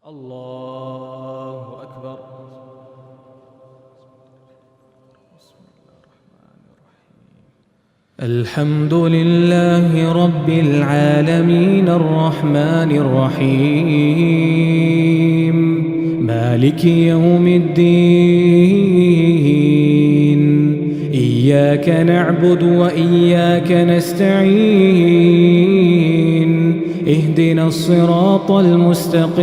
الله أكبر. الحمد لله رب العالمين الرحمن الرحيم مالك يوم الدين إياك نعبد وإياك نستعين اهدنا الصراط المستقيم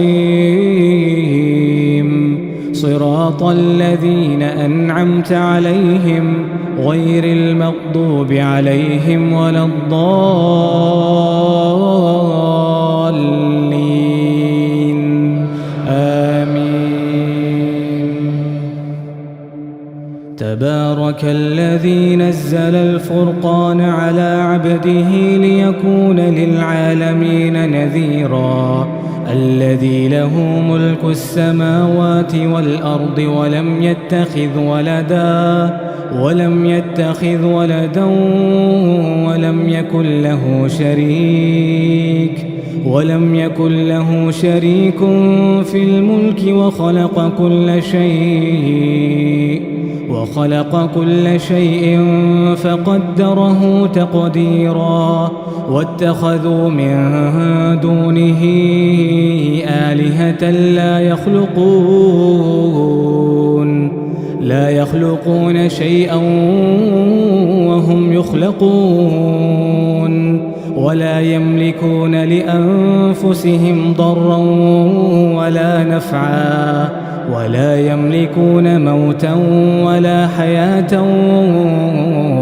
صراط الذين أنعمت عليهم غير المغضوب عليهم ولا الضالين آمين. تبارك الذي نزل الفرقان على عبده ليكون للعالمين نذيرا الذي له ملك السماوات والأرض ولم يتخذ ولدا ولم يكن له شريك في الملك وخلق كل شيء فقدره تقديرا واتخذوا من دونه آلهة لا يخلقون شيئا وهم يخلقون ولا يملكون لأنفسهم ضرا ولا نفعا ولا يملكون موتا ولا حياة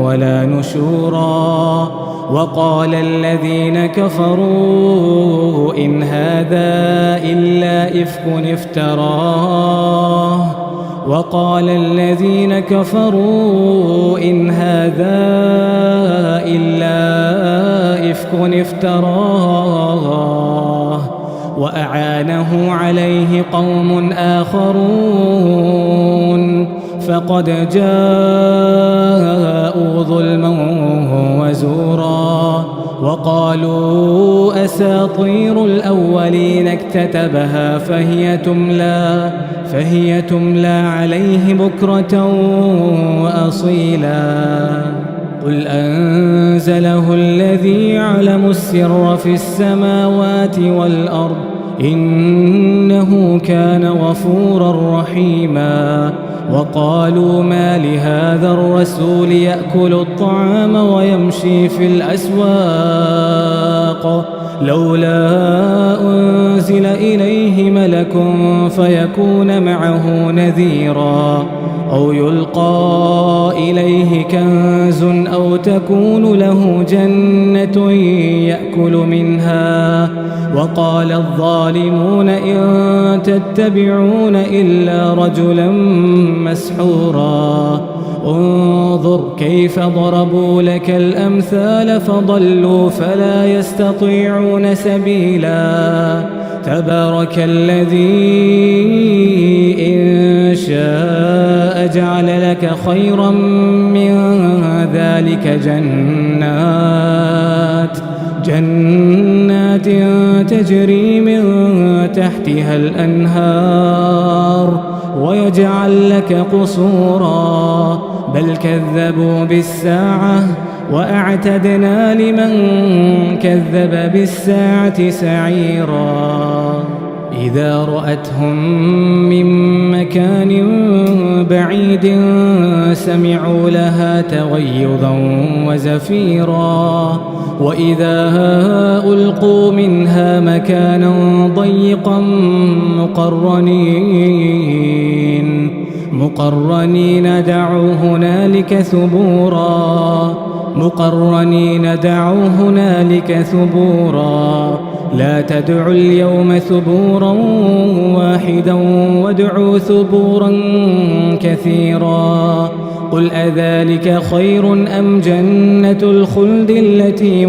ولا نشورا. وقال الذين كفروا إن هذا إلا إفك افتراه وأعانه عليه قوم آخرون فقد جاءوا ظلما وزورا. وقالوا أساطير الأولين اكتتبها فهي تملى عليه بكرة وأصيلا. قل أنزله الذي يعلم السر في السماوات والأرض إنه كان غفورا رحيما. وقالوا ما لهذا الرسول يأكل الطعام ويمشي في الأسواق لولا أنزل إليه ملك فيكون معه نذيرا أو يلقى إليه كنز أو تكون له جنة يأكل منها. وقال الظالمون إن تتبعون إلا رجلا مسحورا. انظر كيف ضربوا لك الأمثال فضلوا فلا يستطيعون سبيلا. تبارك الذي إن شاء جعل لك خيرا من ذلك جنات تجري من تحتها الأنهار ويجعل لك قصورا بل كذبوا بالساعة وأعتدنا لمن كذب بالساعة سعيرا. إذا رأتهم من مكان بعيد سمعوا لها تغيظا وزفيرا. وإذا ألقوا منها مكانا ضيقا مقرنين دعوا هنالك ثبورا. لا تدعوا اليوم ثبورا واحدا وادعوا ثبورا كثيرا. قل أذلك خير أم جنة الخلد التي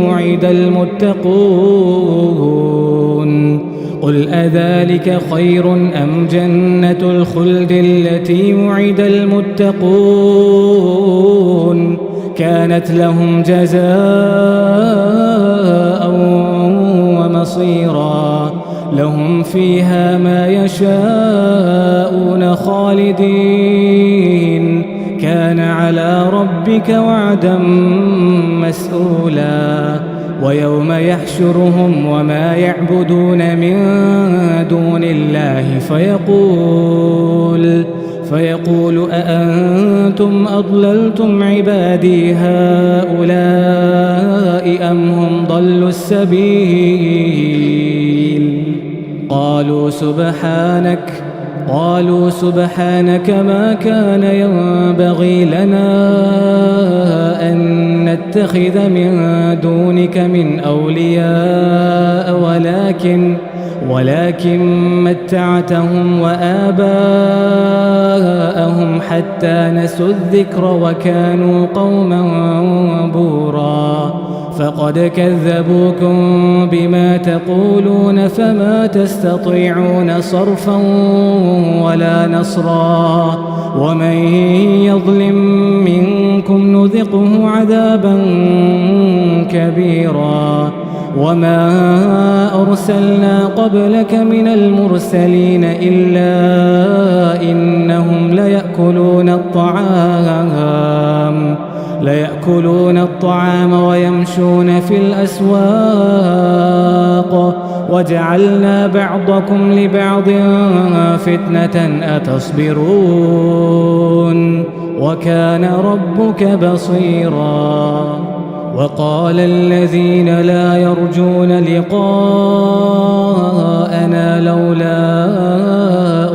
وعد المتقون كانت لهم جزاء ومصيرا. لهم فيها ما يشاءون خالدين كان على ربك وعدا مسئولا ويوم يحشرهم وما يعبدون من دون الله فيقول أأنتم أضللتم عبادي هؤلاء أم هم ضلوا السبيل قالوا سبحانك ما كان ينبغي لنا أن نتخذ من دونك من أولياء ولكن متعتهم وآباءهم حتى نسوا الذكر وكانوا قوما بورا فقد كذبوكم بما تقولون فما تستطيعون صرفا ولا نصرا ومن يظلم منكم نذقه عذابا كبيرا وما أرسلنا قبلك من المرسلين إلا إنهم ليأكلون الطعام ويمشون في الأسواق وجعلنا بعضكم لبعض فتنة أتصبرون وكان ربك بصيرا وقال الذين لا يرجون لقاءنا لولا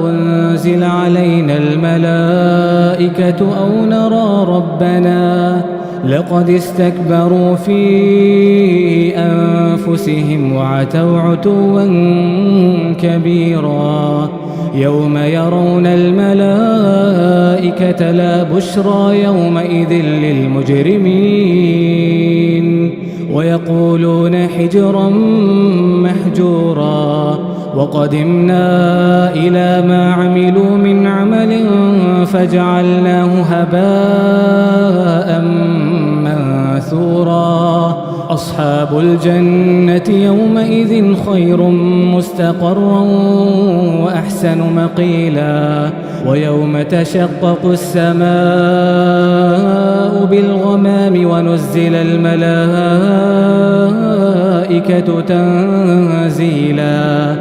أنزل علينا الملائكة أو نرى ربنا لقد استكبروا في أنفسهم وعتوا عتوا كبيرا يوم يرون الملائكة لا بشرى يومئذ للمجرمين ويقولون حجرا محجورا وقدمنا إلى ما عملوا من عمل فجعلناه هباء منثورا أصحاب الجنة يومئذ خير مستقرا وأحسن مقيلا ويوم تشقق السماء بالغمام ونزل الملائكة تنزيلا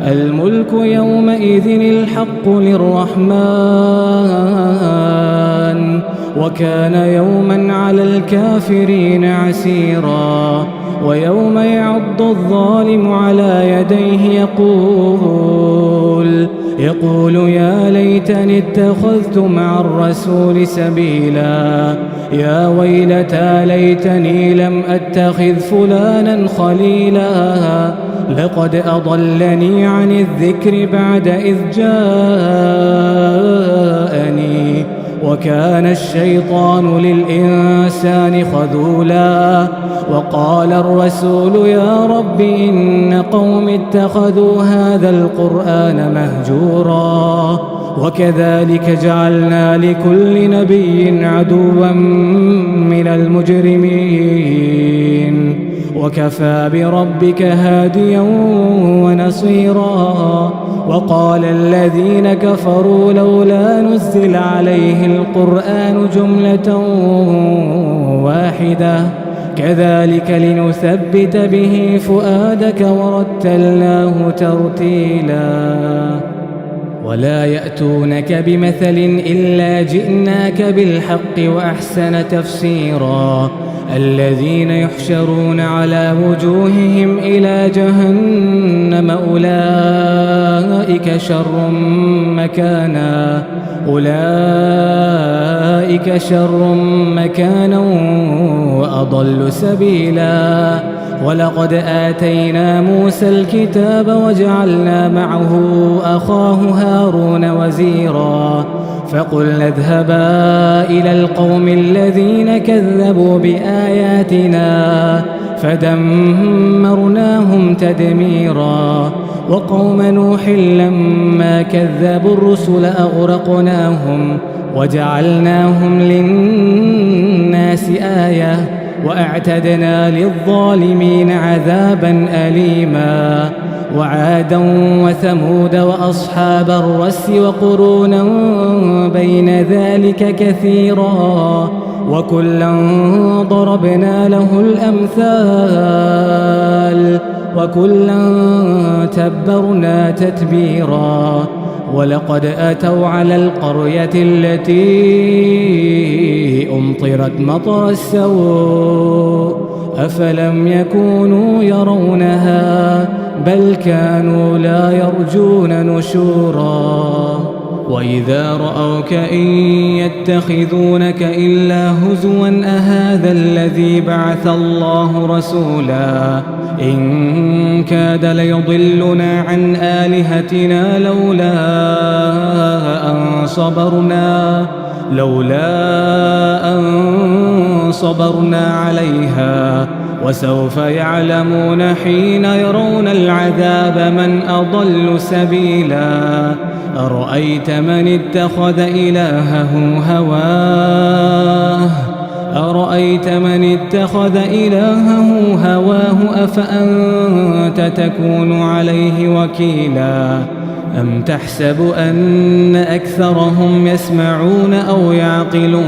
الملك يومئذ الحق للرحمن وكان يوما على الكافرين عسيرا ويوم يعض الظالم على يديه يقول يا ليتني اتخذت مع الرسول سبيلا يا ويلتى ليتني لم أتخذ فلانا خليلا لقد أضلني عن الذكر بعد إذ جاءني وكان الشيطان للإنسان خذولا وقال الرسول يا رب إن قوم اتخذوا هذا القرآن مهجورا وكذلك جعلنا لكل نبي عدوا من المجرمين وكفى بربك هاديا ونصيرا وقال الذين كفروا لولا نزل عليه القرآن جملة واحدة كذلك لنثبت به فؤادك ورتلناه ترتيلا ولا يأتونك بمثل إلا جئناك بالحق وأحسن تفسيرا الذين يحشرون على وجوههم إلى جهنم أولئك شر مكانا وأضل سبيلا ولقد آتينا موسى الكتاب وجعلنا معه أخاه هارون وزيرا فقلنا اذهبا إلى القوم الذين كذبوا بآياتنا فدمرناهم تدميرا وقوم نوح لما كذبوا الرسل أغرقناهم وجعلناهم للناس آية وأعتدنا للظالمين عذابا أليما وعادا وثمود وأصحاب الرس وقرونا بين ذلك كثيرا وكلا ضربنا له الأمثال وكلا تبرنا تتبيرا ولقد أتوا على القرية التي أمطرت مطر السوء أفلم يكونوا يرونها بل كانوا لا يرجون نشورا وإذا رأوك إن يتخذونك إلا هزوا أهذا الذي بعث الله رسولا إن كاد ليضلنا عن آلهتنا لولا أن صبرنا عليها وسوف يعلمون حين يرون العذاب من أضل سبيلا أرأيت من اتخذ إلهه هواه أفأنت تكون عليه وكيلا أم تحسب أن أكثرهم يسمعون أو يعقلون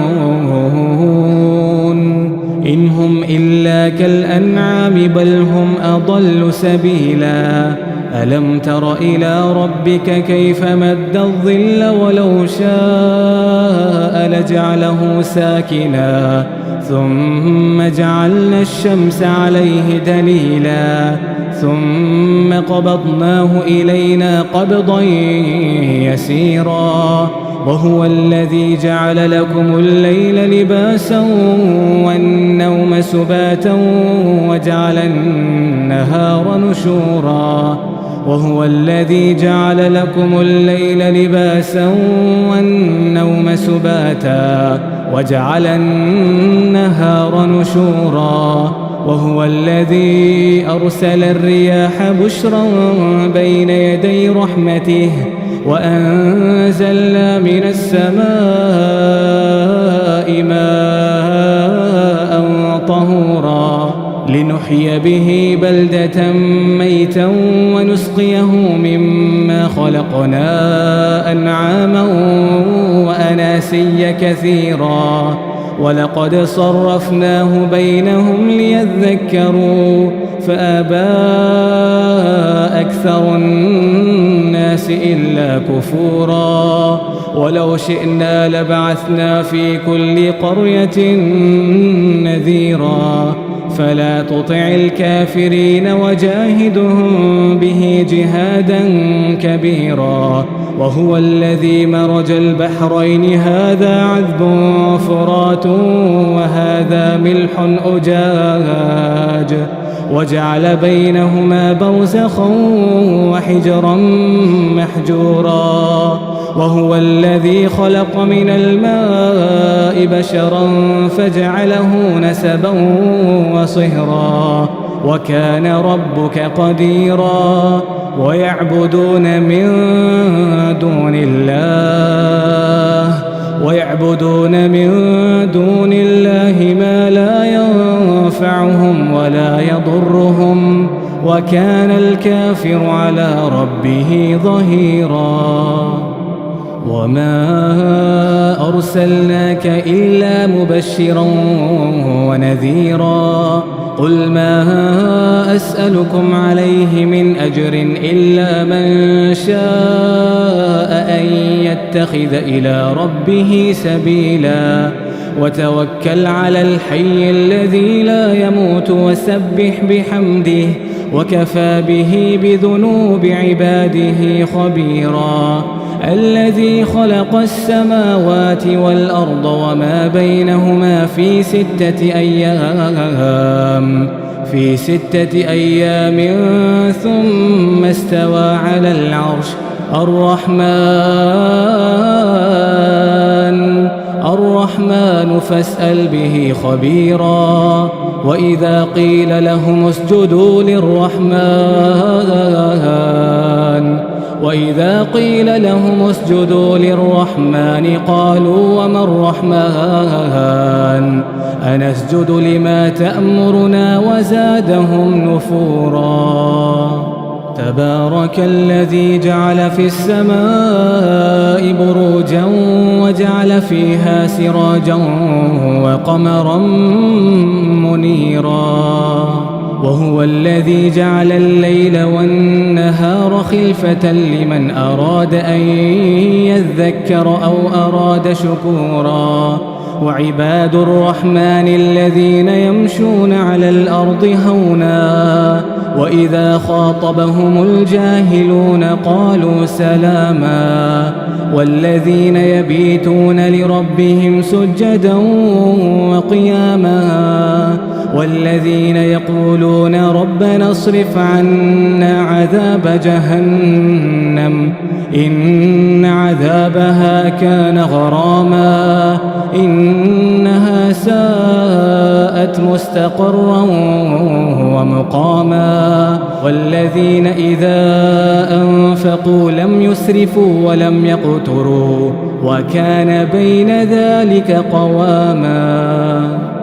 إن هم إلا كالأنعام بل هم أضل سبيلا ألم تر إلى ربك كيف مد الظل ولو شاء لجعله ساكنا ثم جعلنا الشمس عليه دليلا ثم قبضناه إلينا قبضا يسيرا وهو الذي جعل لكم الليل لباسا والنوم سباتا وجعل النهار نشورا وهو الذي جعل لكم الليل لباسا والنوم سباتا وجعل النهار نشورا وهو الذي أرسل الرياح بشرا بين يدي رحمته وأنزلنا من السماء ماء طهورا لنحيي به بلدة ميتا ونسقيه مما خلقنا أنعاما وأناسيا كثيرا ولقد صرفناه بينهم ليذكروا فأبى أكثر الناس إلا كفورا ولو شئنا لبعثنا في كل قرية نذيرا فلا تطع الكافرين وجاهدهم به جهادا كبيرا وهو الذي مرج البحرين هذا عذب فرات وهذا ملح أجاج وجعل بينهما برزخا وحجرا محجورا وهو الذي خلق من الماء بشرا فجعله نسبا وصهرا وكان ربك قديرا ويعبدون من دون الله ما لا ينفعهم ولا يضرهم وكان الكافر على ربه ظهيرا وما أرسلناك إلا مبشرا ونذيرا قل ما أسألكم عليه من أجر إلا من شاء أن يتخذ إلى ربه سبيلا وتوكل على الحي الذي لا يموت وسبح بحمده وكفى به بذنوب عباده خبيرا الذي خلق السماوات والأرض وما بينهما في 6 أيام ثم استوى على العرش الرحمن فاسأل به خبيرا وإذا قيل لهم اسجدوا للرحمن قالوا وما الرحمن أنسجد لما تأمرنا وزادهم نفورا تبارك الذي جعل في السماء بروجا وجعل فيها سراجا وقمرا منيرا وهو الذي جعل الليل والنهار خلفة لمن أراد أن يذكر أو أراد شكورا وعباد الرحمن الذين يمشون على الأرض هونا وإذا خاطبهم الجاهلون قالوا سلاما والذين يبيتون لربهم سجدا وقياما والذين يقولون ربنا اصرف عنا عذاب جهنم إن عذابها كان غراما إنها ساءت مستقرا ومقاما والذين إذا أنفقوا لم يسرفوا ولم يقتروا وكان بين ذلك قواما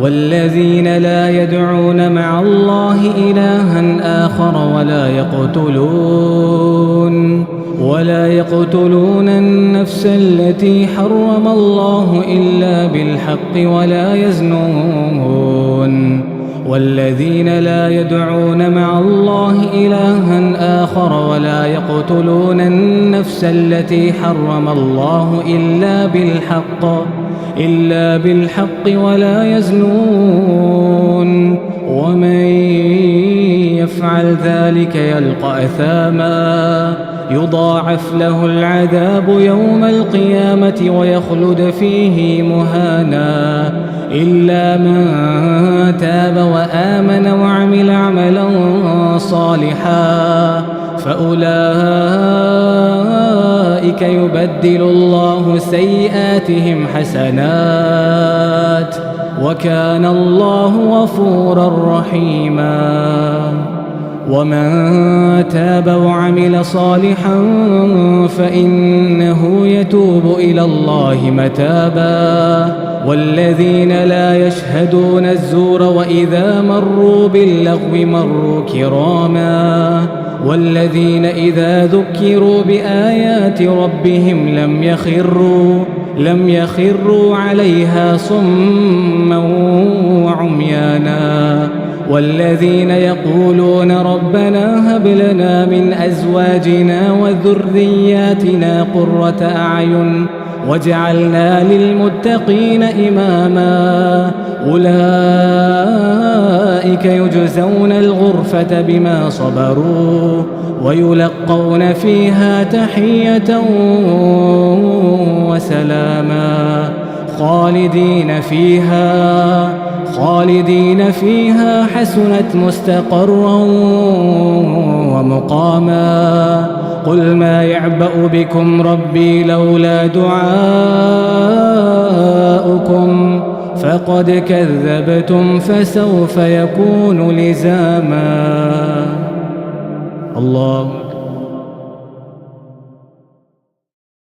والذين لا يدعون مع الله إلها آخر ولا يقتلون النفس التي حرم الله إلا بالحق ولا يزنون والذين لا يدعون مع الله إلها آخر ولا يقتلون النفس التي حرم الله إلا بالحق ولا يزنون ومن يفعل ذلك يلقى أثاما يضاعف له العذاب يوم القيامة ويخلد فيه مهانا إلا من تاب وآمن وعمل عملا صالحا فأولئك يبدل الله سيئاتهم حسنات وكان الله غفورا رحيما ومن تاب وعمل صالحا فإنه يتوب إلى الله متابا والذين لا يشهدون الزور وإذا مروا باللغو مروا كراما والذين إذا ذكروا بآيات ربهم لم يخروا عليها صما وعميانا والذين يقولون ربنا هب لنا من أزواجنا وذرياتنا قرة أعين واجعلنا للمتقين إماما أولئك يجزون الغرفة بما صبروا ويلقون فيها تحية وسلاما خالدين فيها حسنت مستقرا ومقاما قل ما يعبأ بكم ربي لولا دعاؤكم فقد كذبتم فسوف يكون لزاما الله